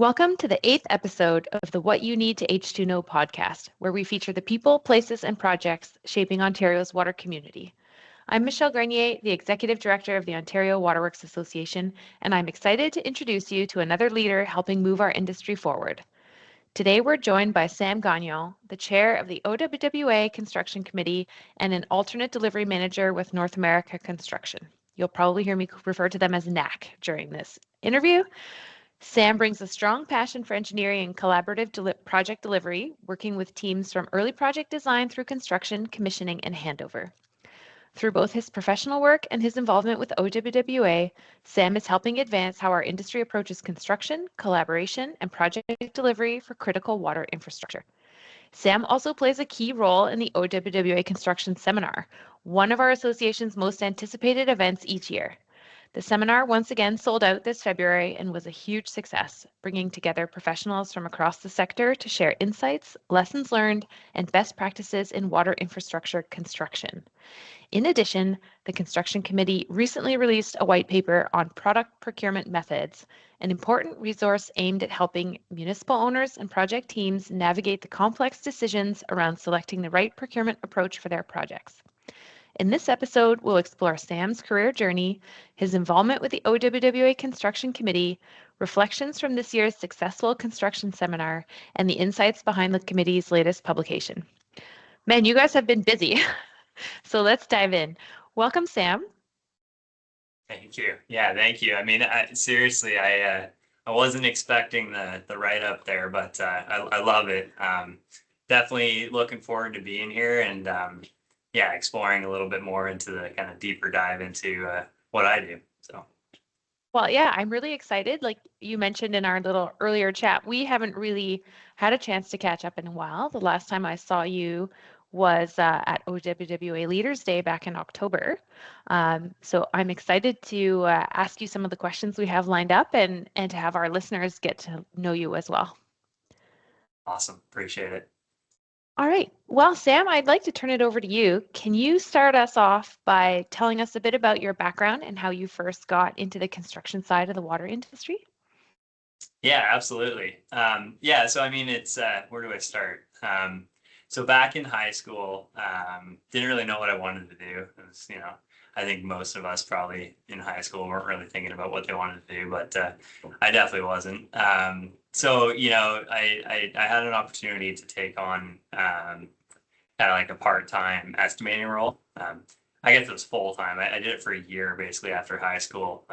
Welcome to the 8th episode of the What You Need to H2Know podcast, where we feature the people, places, and projects shaping Ontario's water community. I'm Michele Grenier, the Executive Director of the Ontario Waterworks Association, and I'm excited to introduce you to another leader helping move our industry forward. Today, we're joined by Sam Gagnon, the Chair of the OWWA Construction Committee and an alternate delivery manager with North America Construction. You'll probably hear me refer to them as NAC during this interview. Sam brings a strong passion for engineering and collaborative project delivery, working with teams from early project design through construction, commissioning, and handover. Through both his professional work and his involvement with OWWA, Sam is helping advance how our industry approaches construction, collaboration, and project delivery for critical water infrastructure. Sam also plays a key role in the OWWA Construction Seminar, one of our association's most anticipated events each year. The seminar once again sold out this February and was a huge success, bringing together professionals from across the sector to share insights, lessons learned, and best practices in water infrastructure construction. In addition, the Construction Committee recently released a white paper on product procurement methods, an important resource aimed at helping municipal owners and project teams navigate the complex decisions around selecting the right procurement approach for their projects. In this episode, we'll explore Sam's career journey, his involvement with the OWWA Construction Committee, reflections from this year's successful construction seminar, and the insights behind the committee's latest publication. Man, you guys have been busy. So let's dive in. Welcome, Sam. Thank you. Yeah, thank you. I mean, seriously, I wasn't expecting the write-up there, but I love it. Definitely looking forward to being here and yeah, exploring a little bit more into the kind of deeper dive into what I do. So. Well, yeah, I'm really excited. Like you mentioned in our little earlier chat, we haven't really had a chance to catch up in a while. The last time I saw you was at OWWA Leaders Day back in October. So I'm excited to ask you some of the questions we have lined up and to have our listeners get to know you as well. Awesome. Appreciate it. All right. Well, Sam, I'd like to turn it over to you. Can you start us off by telling us a bit about your background and how you first got into the construction side of the water industry? Yeah, absolutely. Yeah, so I mean, it's where do I start? So back in high school, didn't really know what I wanted to do. It was, I think most of us probably in high school weren't really thinking about what they wanted to do, but I definitely wasn't. So, I had an opportunity to take on kind of like a part-time estimating role. I guess it was full-time. I did it for a year basically after high school,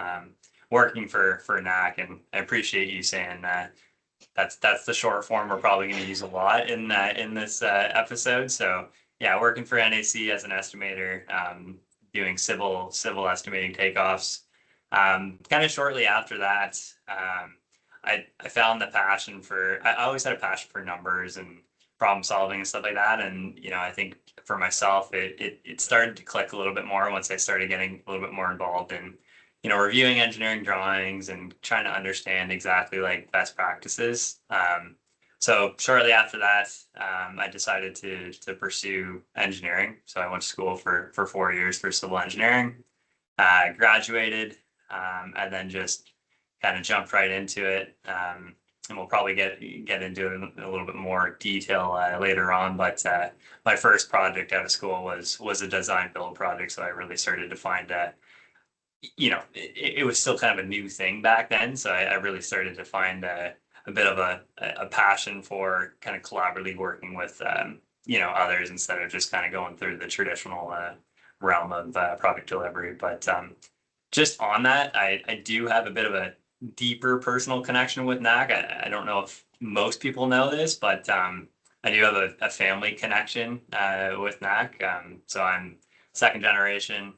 working for NAC, and I appreciate you saying that's the short form we're probably going to use a lot in this episode. So yeah, working for NAC as an estimator, doing civil estimating takeoffs. Kind of shortly after that, I found the passion for, I always had a passion for numbers and problem solving and stuff like that. And, I think for myself, it started to click a little bit more once I started getting a little bit more involved in, reviewing engineering drawings and trying to understand exactly like best practices. So shortly after that, I decided to pursue engineering. So I went to school for 4 years for civil engineering, graduated, and then just kind of jumped right into it. And we'll probably get into it in a little bit more detail later on. But my first project out of school was a design build project. So I really started to find it was still kind of a new thing back then. So I really started to find a bit of a passion for kind of collaboratively working with, others instead of just kind of going through the traditional realm of product delivery. But just on that, I do have a bit of a deeper personal connection with NAC. I don't know if most people know this, but I do have a family connection with NAC. So I'm second generation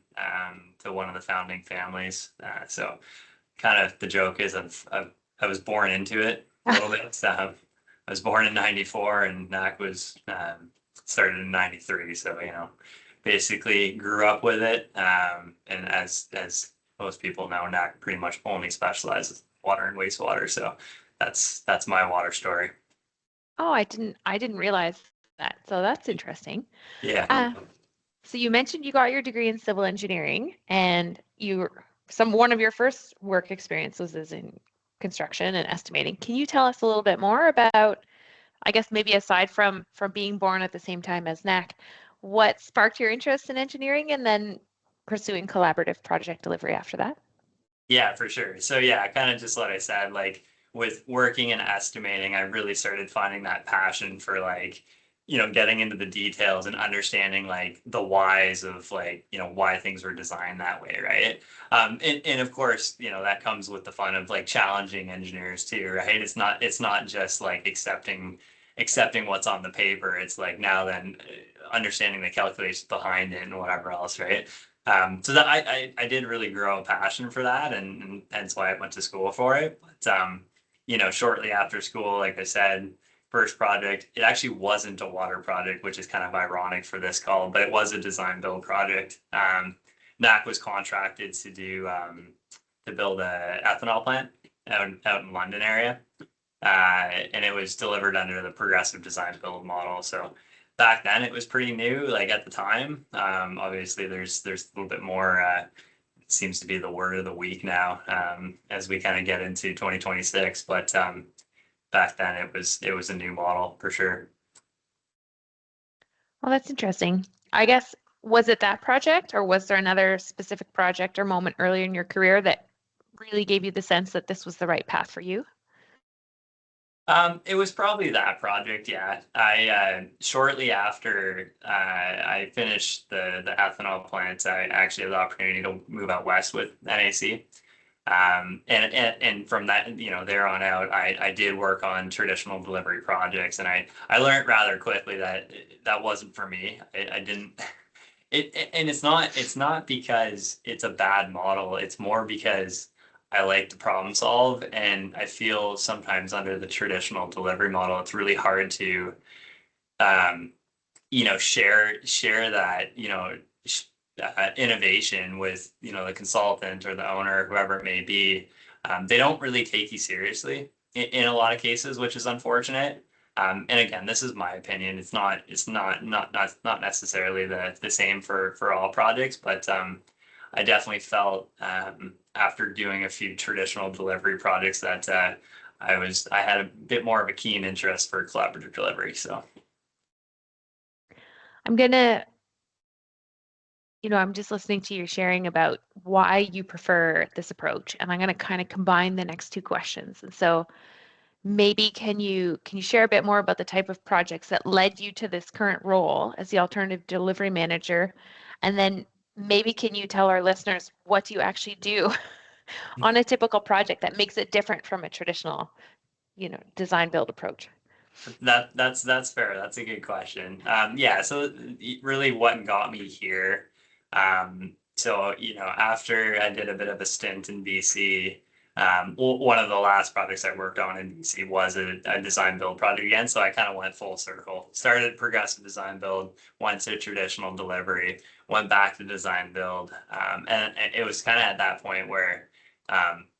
to one of the founding families. So kind of the joke is I was born into it a little bit. I was born in 94 and NAC was started in 93. So, basically grew up with it. And as most people know, NAC pretty much only specializes in water and wastewater. So that's my water story. Oh, I didn't realize that. So that's interesting. Yeah. So you mentioned you got your degree in civil engineering, and one of your first work experiences is in construction and estimating. Can you tell us a little bit more about, I guess maybe aside from being born at the same time as NAC, what sparked your interest in engineering and then pursuing collaborative project delivery after that? Yeah, for sure. So yeah, kind of just what I said, like with working and estimating, I really started finding that passion for like, getting into the details and understanding like the whys of like, why things were designed that way, right? And of course, that comes with the fun of like challenging engineers too, right? It's not just like accepting what's on the paper. It's like now then understanding the calculations behind it and whatever else, right? So that I did really grow a passion for that, and that's why I went to school for it. But shortly after school, like I said, first project, it actually wasn't a water project, which is kind of ironic for this call, but it was a design build project. NAC was contracted to do to build a ethanol plant out in London area, and it was delivered under the progressive design build model. So back then it was pretty new, like at the time. Obviously there's a little bit more, it seems to be the word of the week now, as we kind of get into 2026. But back then it was a new model for sure. Well, that's interesting. I guess, was it that project or was there another specific project or moment earlier in your career that really gave you the sense that this was the right path for you? It was probably that project, yeah. I shortly after I finished the ethanol plant, I actually had the opportunity to move out west with NAC. And from that, there on out, I did work on traditional delivery projects, and I learned rather quickly that that wasn't for me. I didn't. And it's not because it's a bad model. It's more because I like to problem solve, and I feel sometimes under the traditional delivery model, it's really hard to, um, share that, innovation with, the consultant or the owner, whoever it may be. They don't really take you seriously in a lot of cases, which is unfortunate. And again, this is my opinion. It's not necessarily the same for all projects, but I definitely felt after doing a few traditional delivery projects that I had a bit more of a keen interest for collaborative delivery. So I'm gonna, I'm just listening to you sharing about why you prefer this approach, and I'm gonna kind of combine the next two questions. And so maybe can you share a bit more about the type of projects that led you to this current role as the alternative delivery manager? And then maybe can you tell our listeners what do you actually do on a typical project that makes it different from a traditional, design build approach? that's fair. That's a good question. Yeah. So really, what got me here? So after I did a bit of a stint in BC, one of the last projects I worked on in BC was a design build project again. So I kind of went full circle. Started progressive design build, went to traditional delivery, went back to design build, and it was kind of at that point where,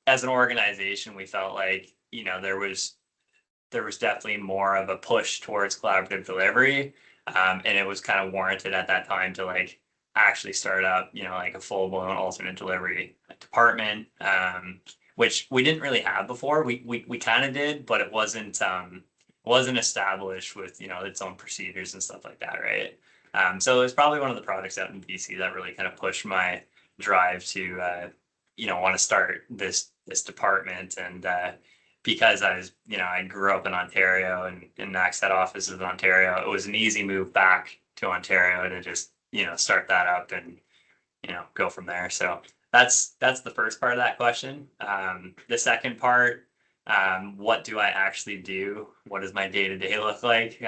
as an organization, we felt like there was definitely more of a push towards collaborative delivery. And it was kind of warranted at that time to like actually start up, like a full blown alternate delivery department, which we didn't really have before. We kind of did, but it wasn't established with, its own procedures and stuff like that. Right. So it was probably one of the projects out in BC that really kind of pushed my drive to, want to start this department. And, because I grew up in Ontario and NAC's head office is in Ontario, it was an easy move back to Ontario to just, start that up and, go from there. So that's the first part of that question. The second part, what do I actually do? What does my day-to-day look like?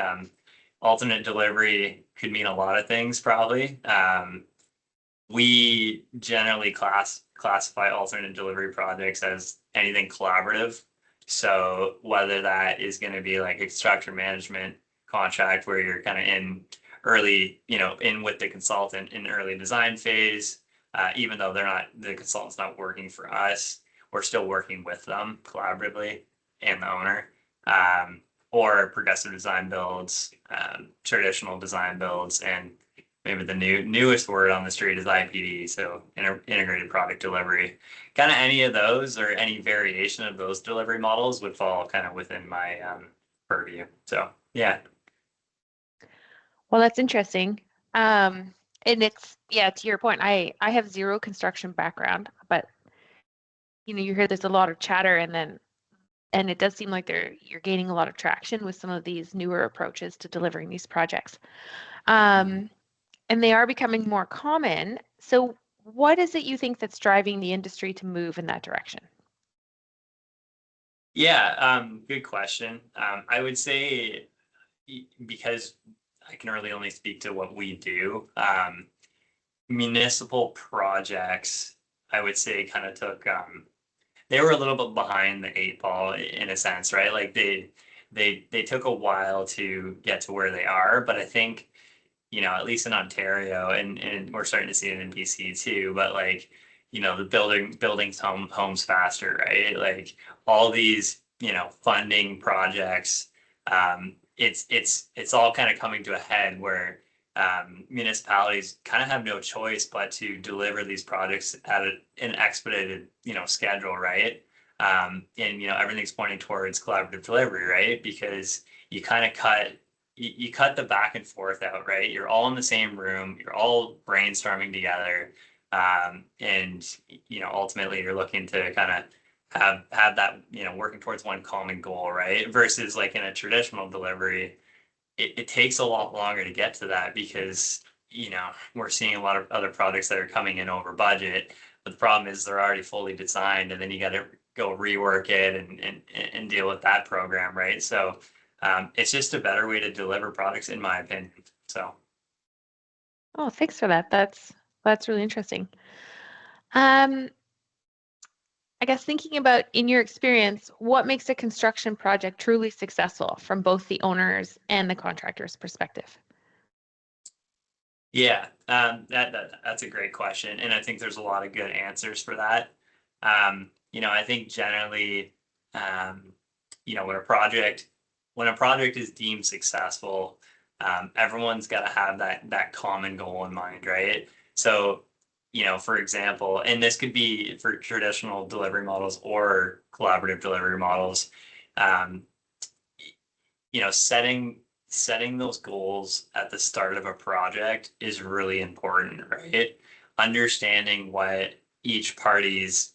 Alternate delivery could mean a lot of things, probably. We generally classify alternate delivery projects as anything collaborative. So whether that is going to be like a construction management contract where you're kind of in early, in with the consultant in early design phase, even though the consultant's not working for us, we're still working with them collaboratively and the owner, or progressive design builds, traditional design builds, and maybe the newest word on the street is IPD, so integrated product delivery. Kind of any of those or any variation of those delivery models would fall kind of within my purview. So yeah. Well, that's interesting. And it's, yeah, to your point, I have zero construction background, but you hear there's a lot of chatter and it does seem like you're gaining a lot of traction with some of these newer approaches to delivering these projects. And they are becoming more common. So what is it you think that's driving the industry to move in that direction? Yeah, good question. I would say because I can really only speak to what we do. Municipal projects, I would say, kind of took they were a little bit behind the eight ball in a sense, right? Like they took a while to get to where they are, but I think at least in Ontario, and we're starting to see it in BC too, but like the buildings homes faster, right? Like all these funding projects, it's all kind of coming to a head where municipalities kind of have no choice but to deliver these projects at an expedited schedule, right? And everything's pointing towards collaborative delivery, right? Because you kind of cut the back and forth out, right? You're all in the same room, you're all brainstorming together, and ultimately you're looking to kind of have that working towards one common goal, right? Versus like in a traditional delivery, it takes a lot longer to get to that because we're seeing a lot of other projects that are coming in over budget, but the problem is they're already fully designed, and then you got to go rework it and deal with that program, right? So it's just a better way to deliver products, in my opinion. So, Oh, thanks for that. That's really interesting. I guess thinking about in your experience, what makes a construction project truly successful from both the owner's and the contractor's perspective? yeah, that's a great question, and I think there's a lot of good answers for that. I think generally, when a project is deemed successful, everyone's got to have that common goal in mind, right? So, for example, and this could be for traditional delivery models or collaborative delivery models, um, setting those goals at the start of a project is really important, right? Understanding what each party's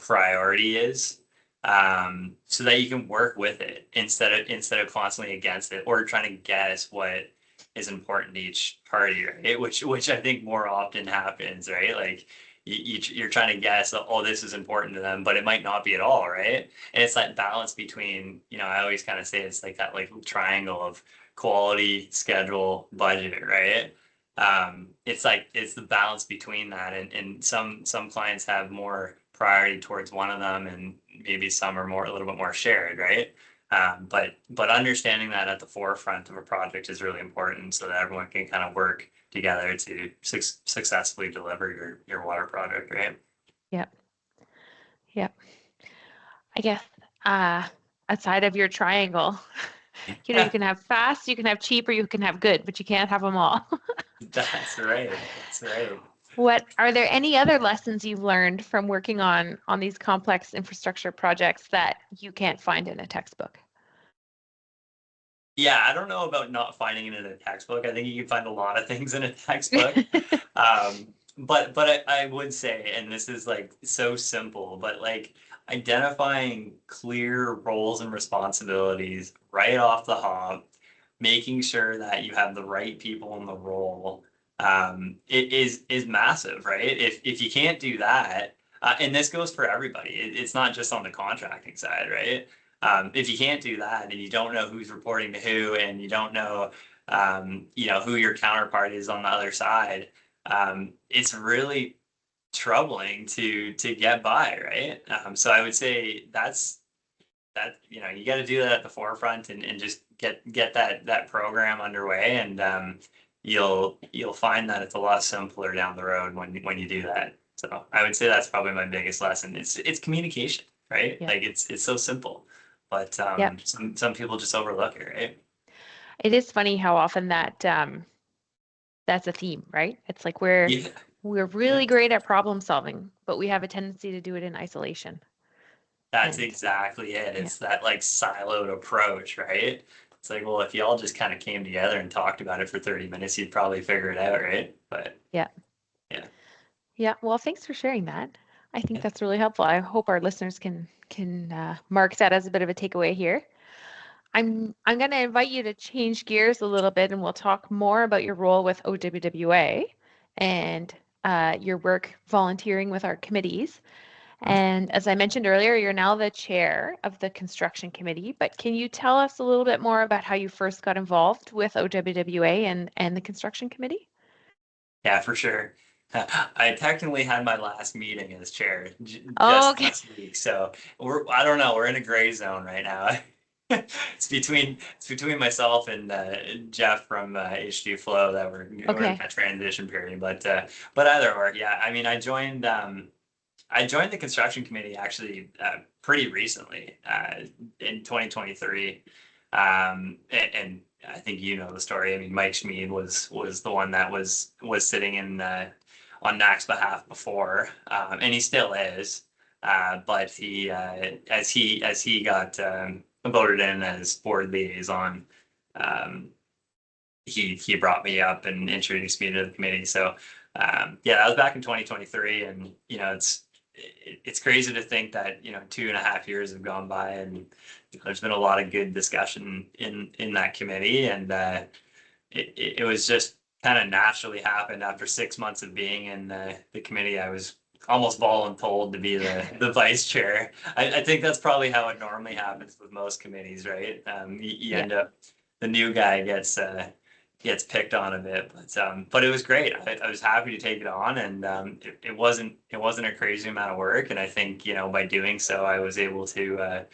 priority is, so that you can work with it instead of constantly against it or trying to guess what is important to each party, right? Which I think more often happens, right? Like you're trying to guess, oh, this is important to them, but it might not be at all, right? And it's that balance between, I always kind of say it's like that like triangle of quality, schedule, budget, right? It's the balance between that, and some clients have more priority towards one of them, and maybe some are a little bit more shared, right? But understanding that at the forefront of a project is really important, so that everyone can kind of work together to successfully deliver your water project, right? Yep. Yep. I guess outside of your triangle, you can have fast, you can have cheap, or you can have good, but you can't have them all. That's right. That's right. What are there any other lessons you've learned from working on these complex infrastructure projects that you can't find in a textbook? Yeah, I don't know about not finding it in a textbook. I think you can find a lot of things in a textbook. But I would say, and this is like so simple, but like identifying clear roles and responsibilities right off the hop, making sure that you have the right people in the role, it is massive, right? If you can't do that, and this goes for everybody, it's not just on the contracting side, right? If you can't do that and you don't know who's reporting to who, and you don't know, who your counterpart is on the other side, it's really troubling to get by, right? So I would say that you got to do that at the forefront, and just get that program underway, and you'll find that it's a lot simpler down the road when you do that. So I would say that's probably my biggest lesson. It's communication, right? Yeah. Like it's so simple, but Yep. some people just overlook it, right? It is funny how often that that's a theme, right? It's like we're Yeah, really great at problem solving, but we have a tendency to do it in isolation. that's And exactly it. yeah, It's that like siloed approach, right? It's like, well, if y'all just kind of came together and talked about it for 30 minutes, you'd probably figure it out, right? But yeah, yeah, yeah. Well, thanks for sharing that. I think yeah, that's really helpful. I hope our listeners can mark that as a bit of a takeaway here. I'm going to invite you to change gears a little bit, and we'll talk more about your role with OWWA and your work volunteering with our committees. And as I mentioned earlier, you're now the chair of the construction committee, but can you tell us a little bit more about how you first got involved with OWWA and the construction committee? yeah, for sure. I technically had my last meeting as chair Oh, just okay. last week, so I don't know, we're in a gray zone right now. It's between myself and Jeff from H2Flow that we're in Okay. that transition period. But either or, yeah. I mean, I joined the construction committee actually pretty recently in 2023, and I think you know the story. I mean, Mike Schmid was the one that was sitting in on NAC's behalf before, and he still is. But he as he got voted in as board liaison, um, he brought me up and introduced me to the committee. So yeah, that was back in 2023, and you know it's crazy to think that 2.5 years have gone by, and there's been a lot of good discussion in that committee, and it was just kind of naturally happened after 6 months of being in the committee. I was almost voluntold to be the vice chair. I think that's probably how it normally happens with most committees, right? You Yeah. end up the new guy gets picked on a bit, but it was great. I was happy to take it on, and it wasn't a crazy amount of work, and I think by doing so, I was able to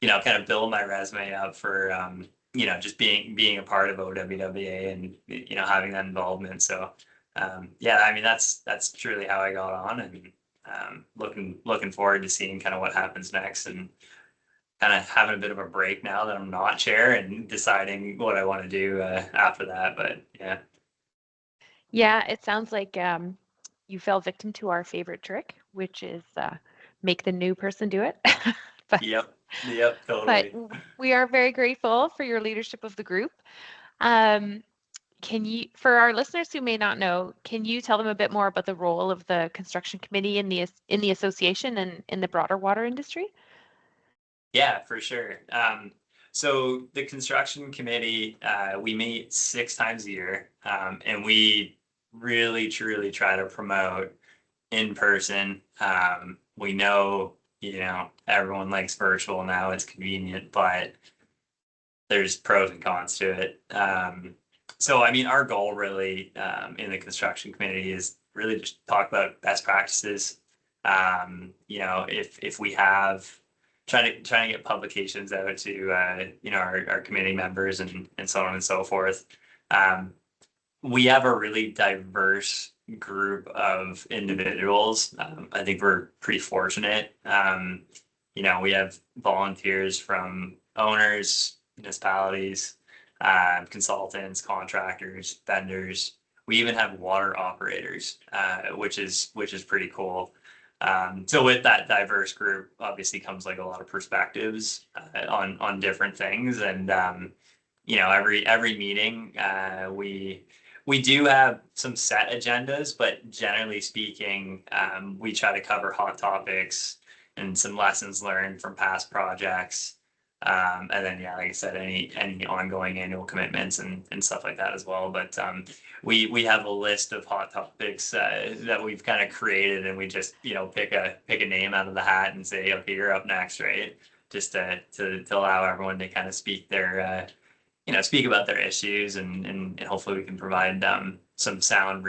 kind of build my resume up for just being a part of OWWA and having that involvement. So yeah, I mean that's truly how I got on, and looking forward to seeing kind of what happens next, and kind of having a bit of a break now that I'm not chair and deciding what I want to do after that. But yeah, Yeah, it sounds like you fell victim to our favorite trick, which is make the new person do it. But yep, yep, but totally. we are very grateful for your leadership of the group. Um, for our listeners who may not know, can you tell them a bit more about the role of the construction committee in the association and in the broader water industry? Yeah, for sure. So the construction committee, we meet 6 times a year, and we really truly try to promote in person. We know, everyone likes virtual now, it's convenient, but there's pros and cons to it. So I mean, our goal really in the construction committee is really just talk about best practices. If we have trying to get publications out to our committee members and so on and so forth. Um, we have a really diverse group of individuals. I think we're pretty fortunate. We have volunteers from owners, municipalities, consultants, contractors, vendors. We even have water operators, which is pretty cool. So with that diverse group, obviously comes like a lot of perspectives on different things, and every meeting we do have some set agendas, but generally speaking, we try to cover hot topics and some lessons learned from past projects. And then, yeah, like I said, any ongoing annual commitments and stuff like that as well. But we have a list of hot topics that we've kind of created, and we just pick a name out of the hat and say, okay, you're up next, right? Just to allow everyone to kind of speak about their issues, and hopefully we can provide some sound,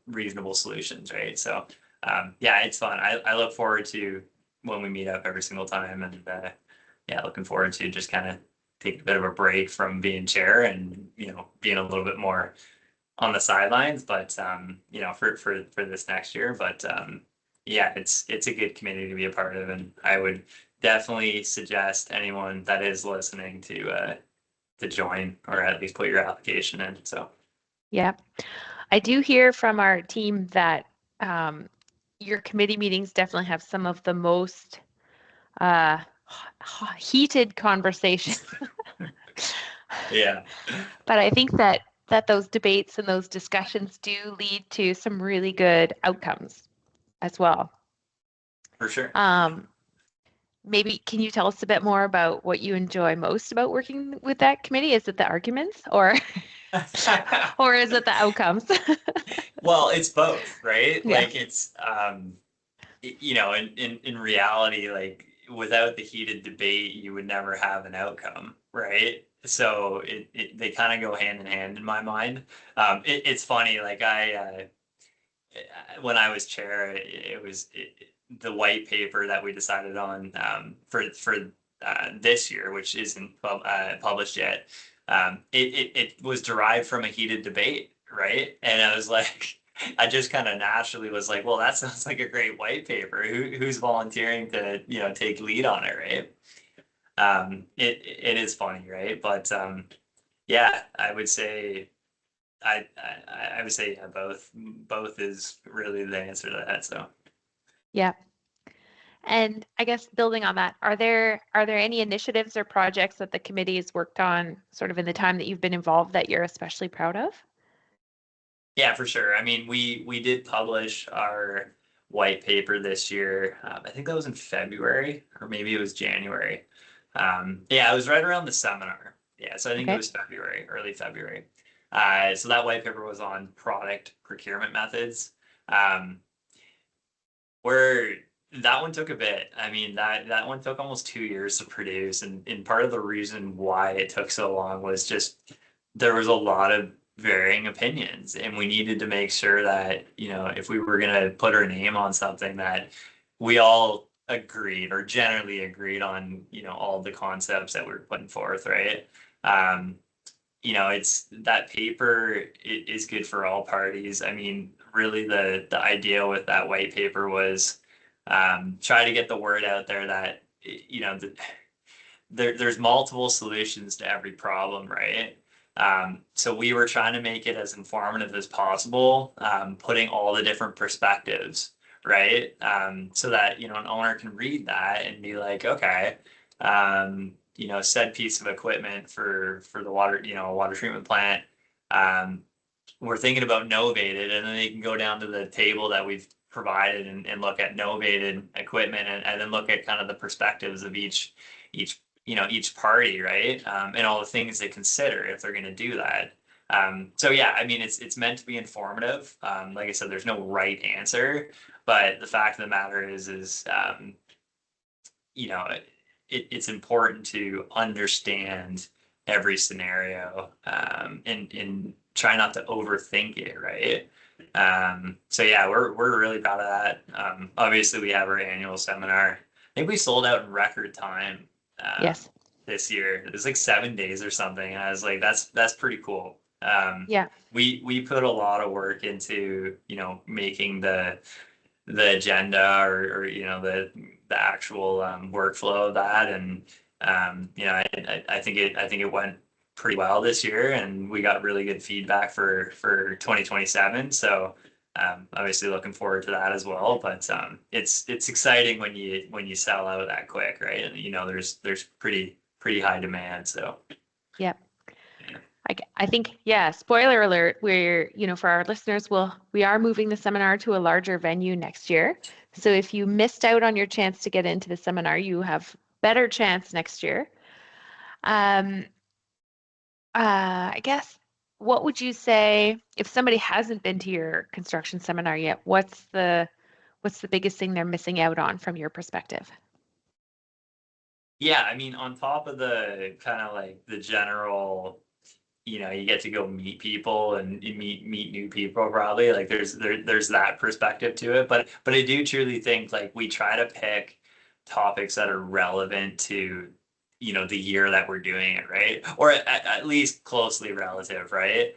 reasonable solutions, right? So, yeah, it's fun. I look forward to when we meet up every single time, and yeah, looking forward to just kind of take a bit of a break from being chair and being a little bit more on the sidelines, but for this next year. But yeah, it's a good community to be a part of, and I would definitely suggest anyone that is listening to join or at least put your application in. So Yeah. I do hear from our team that your committee meetings definitely have some of the most uh, heated conversations. Yeah, But I think that those debates and those discussions do lead to some really good outcomes as well. for sure. Um, Maybe can you tell us a bit more about what you enjoy most about working with that committee? Is it the arguments or or is it the outcomes? Well, it's both, right? Yeah. Like it's you know, in reality, like without the heated debate, you would never have an outcome, right? So they kind of go hand in hand in my mind. It's funny, like when I was chair, it was the white paper that we decided on for this year, which isn't published yet. It was derived from a heated debate, right? And I was like, I just kind of naturally was like, well, that sounds like a great white paper. Who's volunteering to take lead on it, right? It is funny, right? But yeah, I would say I would say yeah, both is really the answer to that. So Yeah. And I guess building on that, are there any initiatives or projects that the committee has worked on sort of in the time that you've been involved that you're especially proud of? yeah, for sure. I mean, we did publish our white paper this year. I think that was in February or maybe it was January. Yeah, it was right around the seminar. Yeah, so I think it Okay. was February, early February. So that white paper was on product procurement methods. Um, where that one took a bit. I mean, that one took almost 2 years to produce, and part of the reason why it took so long was just there was a lot of varying opinions, and we needed to make sure that if we were gonna put our name on something that we all agreed or generally agreed on, all the concepts that we were putting forth, right? Um, it's that paper is good for all parties. I mean, really the idea with that white paper was try to get the word out there that there's multiple solutions to every problem, right? So we were trying to make it as informative as possible, putting all the different perspectives, right? So that an owner can read that and be like, okay, said piece of equipment for the water, water treatment plant. Um, we're thinking about novated, and then they can go down to the table that we've provided and look at novated equipment, and then look at kind of the perspectives of each party, right? And all the things they consider if they're going to do that. So yeah, I mean, it's meant to be informative. Like I said, there's no right answer, but the fact of the matter is you know, it's important to understand every scenario, and try not to overthink it, right? So yeah, we're really proud of that. Obviously, we have our annual seminar. I think we sold out in record time Yes. this year. It was like 7 days or something, and I was like, that's pretty cool. Yeah. We put a lot of work into making the agenda or the actual workflow of that, and I think it went pretty well this year, and we got really good feedback for 2027. So obviously looking forward to that as well. But it's exciting when you sell out that quick, right? And there's pretty high demand. So Yeah. yeah. I think, yeah, spoiler alert, for our listeners, we are moving the seminar to a larger venue next year. So if you missed out on your chance to get into the seminar, you have better chance next year. Um, I guess, what would you say if somebody hasn't been to your construction seminar yet? What's the biggest thing they're missing out on from your perspective? Yeah, I mean, on top of the kind of like the general, you get to go meet people and you meet new people probably. Like there's that perspective to it. But I do truly think like we try to pick topics that are relevant to, the year that we're doing it, right? Or at least closely relative, right?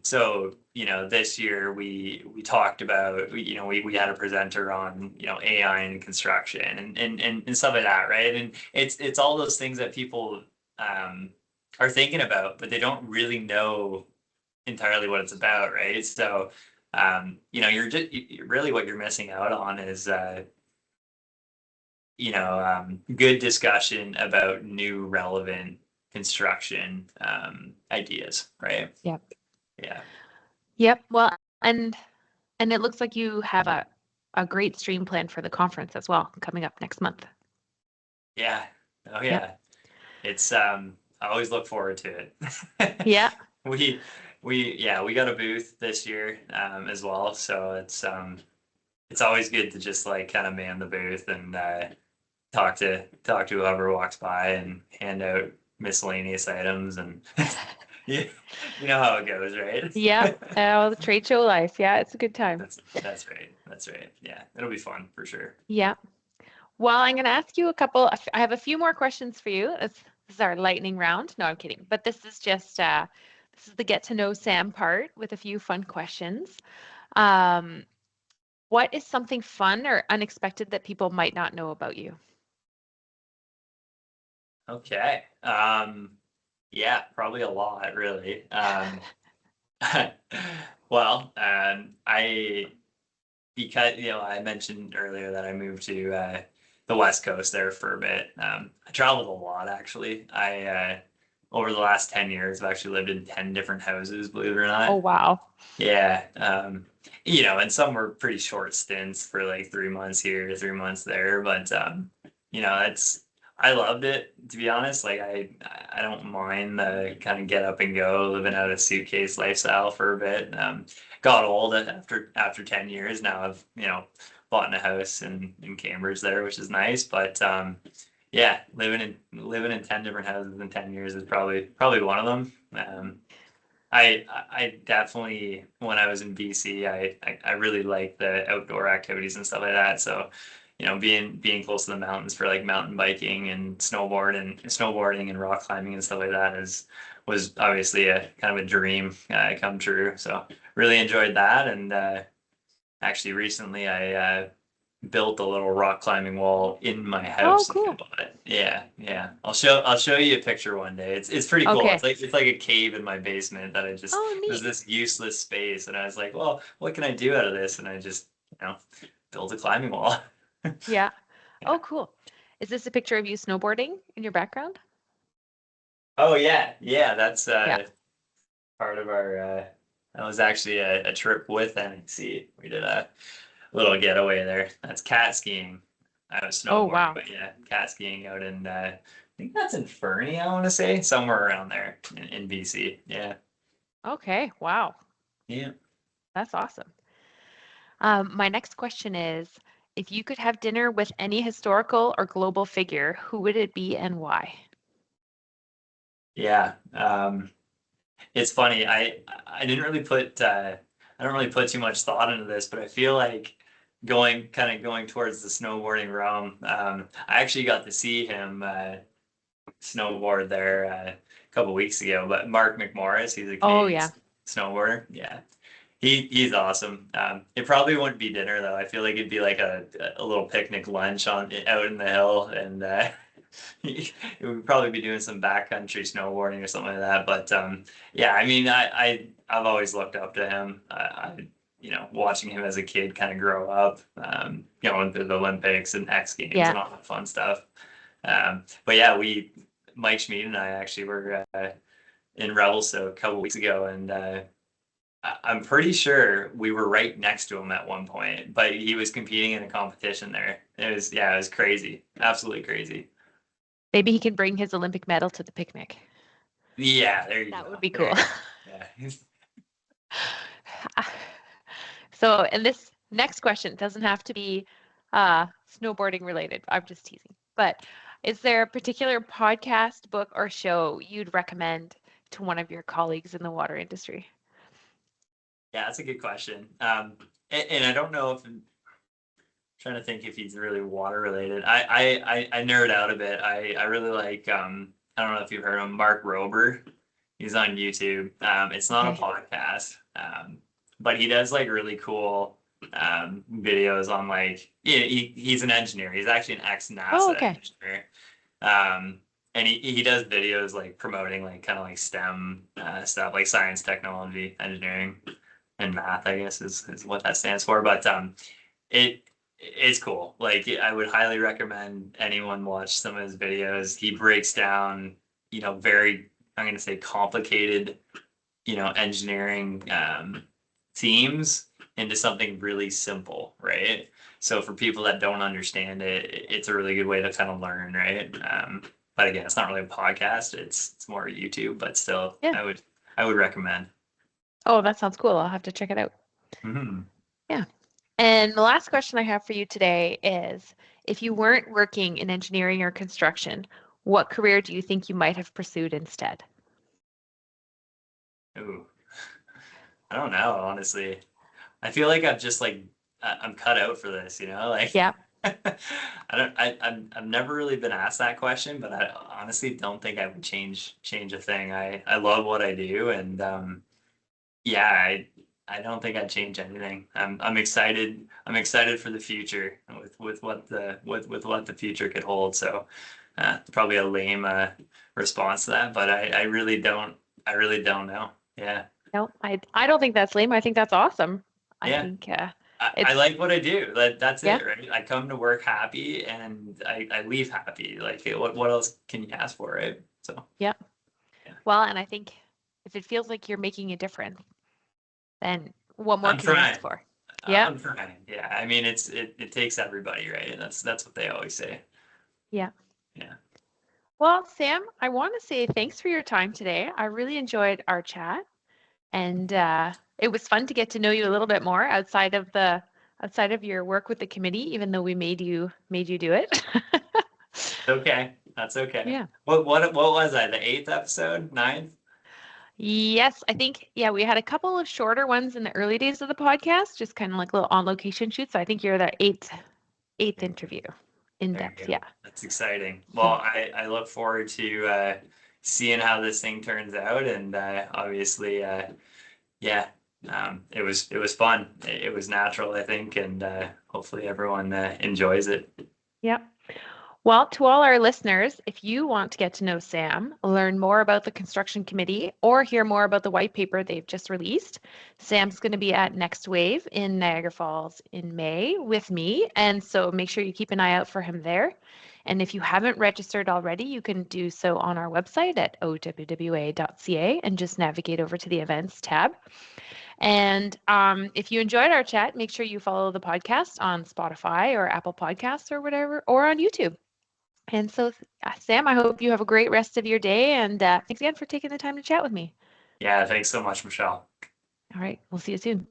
So, this year we talked about, we had a presenter on, AI and construction and stuff like that, right? And it's all those things that people are thinking about, but they don't really know entirely what it's about, right? So, really what you're missing out on is, good discussion about new relevant construction ideas, right? Yep. Yeah. Yep. Well, and it looks like you have a great stream plan for the conference as well coming up next month. Yeah. Oh Yep. yeah. It's I always look forward to it. Yeah. We we got a booth this year as well, so it's always good to just like kind of man the booth and talk to whoever walks by and hand out miscellaneous items and you, you know how it goes, right? Yeah. Oh, the trade show life. Yeah, it's a good time. That's right. That's right. Yeah, it'll be fun for sure. Yeah. Well, I'm going to ask you a couple. I have a few more questions for you. This is our lightning round. No, I'm kidding. But this is just this is the get to know Sam part with a few fun questions. What is something fun or unexpected that people might not know about you? Okay. Yeah, probably a lot, really. Well, because I mentioned earlier that I moved to the West Coast there for a bit. I traveled a lot actually. I over the last 10 years, I've actually lived in 10 different houses, believe it or not. Oh, wow. Yeah. And some were pretty short stints for like 3 months here, 3 months there. But it's I loved it, to be honest. Like I don't mind the kind of get up and go, living out a suitcase lifestyle for a bit. Got old after 10 years. Now I've bought in a house in Cambridge there, which is nice. But yeah, living in 10 different houses in 10 years is probably one of them. I definitely, when I was in BC, I really like the outdoor activities and stuff like that. So, being close to the mountains for like mountain biking and snowboarding and rock climbing and stuff like that was obviously a kind of a dream come true. So really enjoyed that. And actually recently I built a little rock climbing wall in my house. Oh, cool. Yeah, yeah. I'll show you a picture one day. It's pretty cool. Okay. It's like a cave in my basement that Oh, it was neat. this useless space, and I was like, well, what can I do out of this? And I just built a climbing wall. Yeah. Yeah. Oh, cool. Is this a picture of you snowboarding in your background? Oh yeah, yeah. That's Yeah. part of our. That was actually a trip with NXC. We did a little getaway there. That's cat skiing. I was Oh, snowboarding, wow. but yeah, cat skiing out in I think that's in Fernie, I want to say, somewhere around there in BC. Yeah. Okay. Wow. Yeah. That's awesome. My next question is, if you could have dinner with any historical or global figure, who would it be and why? Yeah. It's funny. I didn't really put I don't really put too much thought into this, but I feel like going towards the snowboarding realm. I actually got to see him snowboard there a couple weeks ago. But Mark McMorris, he's a Oh, Canadian yeah. snowboarder. Yeah, he's awesome. It probably wouldn't be dinner though. I feel like it'd be like a little picnic lunch out in the hill, and it would probably be doing some backcountry snowboarding or something like that. But yeah, I mean, I've always looked up to him. Watching him as a kid kind of grow up, going through the Olympics and X Games Yeah. and all that fun stuff. But yeah, Mike Schmid and I actually were in Revelstoke a couple weeks ago, and I'm pretty sure we were right next to him at one point, but he was competing in a competition there. It was crazy, absolutely crazy. Maybe he can bring his Olympic medal to the picnic. Yeah, there you go. That would be There cool. you go. Yeah. So, and this next question doesn't have to be snowboarding related. I'm just teasing. But is there a particular podcast, book, or show you'd recommend to one of your colleagues in the water industry? Yeah, that's a good question. And I don't know if I'm trying to think if he's really water related. I nerd out a bit. I really like I don't know if you've heard of him, Mark Rober. He's on YouTube. It's not Okay. a podcast, but he does like really cool videos on like he's an engineer. He's actually an ex NASA Oh, okay. engineer. Um, and he does videos like promoting like kind of like STEM stuff, like science, technology, engineering, and math, I guess is what that stands for. But it's cool. Like I would highly recommend anyone watch some of his videos. He breaks down, very, I'm going to say complicated, engineering themes into something really simple, right? So for people that don't understand it, it's a really good way to kind of learn, right? But again, it's not really a podcast. It's more YouTube, but still, Yeah. I would recommend. Oh, that sounds cool. I'll have to check it out. Mm-hmm. Yeah. And the last question I have for you today is, if you weren't working in engineering or construction, what career do you think you might have pursued instead? Ooh, I don't know, honestly. I feel like I'm just like I'm cut out for this, like Yeah. I've never really been asked that question, but I honestly don't think I would change a thing. I love what I do, and yeah, I don't think I'd change anything. I'm excited. I'm excited for the future with what the future could hold. So probably a lame response to that, but I really don't know. Yeah. No, I don't think that's lame. I think that's awesome. I Yeah. think I like what I do. That's Yeah. it, right? I come to work happy and I leave happy. Like what else can you ask for, right? So Yeah. Yeah. Well, and I think if it feels like you're making a difference, then what more I'm can you ask trying. for? Yeah. I'm trying. Yeah. I mean, it takes everybody, right? That's what they always say. Yeah. Yeah. Well, Sam, I want to say thanks for your time today. I really enjoyed our chat, and it was fun to get to know you a little bit more outside of your work with the committee, even though we made you do it. Okay. That's okay. Yeah. What was I? The 8th episode? 9th? Yes, I think, yeah, we had a couple of shorter ones in the early days of the podcast, just kind of like little on location shoots. So I think you're the eighth interview in There depth. you go. Yeah. That's exciting. So Well, I look forward to seeing how this thing turns out, and obviously, yeah, it was fun. It was natural, I think, and hopefully everyone enjoys it. yeah. Well, to all our listeners, if you want to get to know Sam, learn more about the construction committee, or hear more about the white paper they've just released, Sam's going to be at Next Wave in Niagara Falls in May with me. And so make sure you keep an eye out for him there. And if you haven't registered already, you can do so on our website at OWWA.ca and just navigate over to the events tab. And if you enjoyed our chat, make sure you follow the podcast on Spotify or Apple Podcasts or whatever, or on YouTube. And so, Sam, I hope you have a great rest of your day. And thanks again for taking the time to chat with me. Yeah, thanks so much, Michelle. All right, we'll see you soon.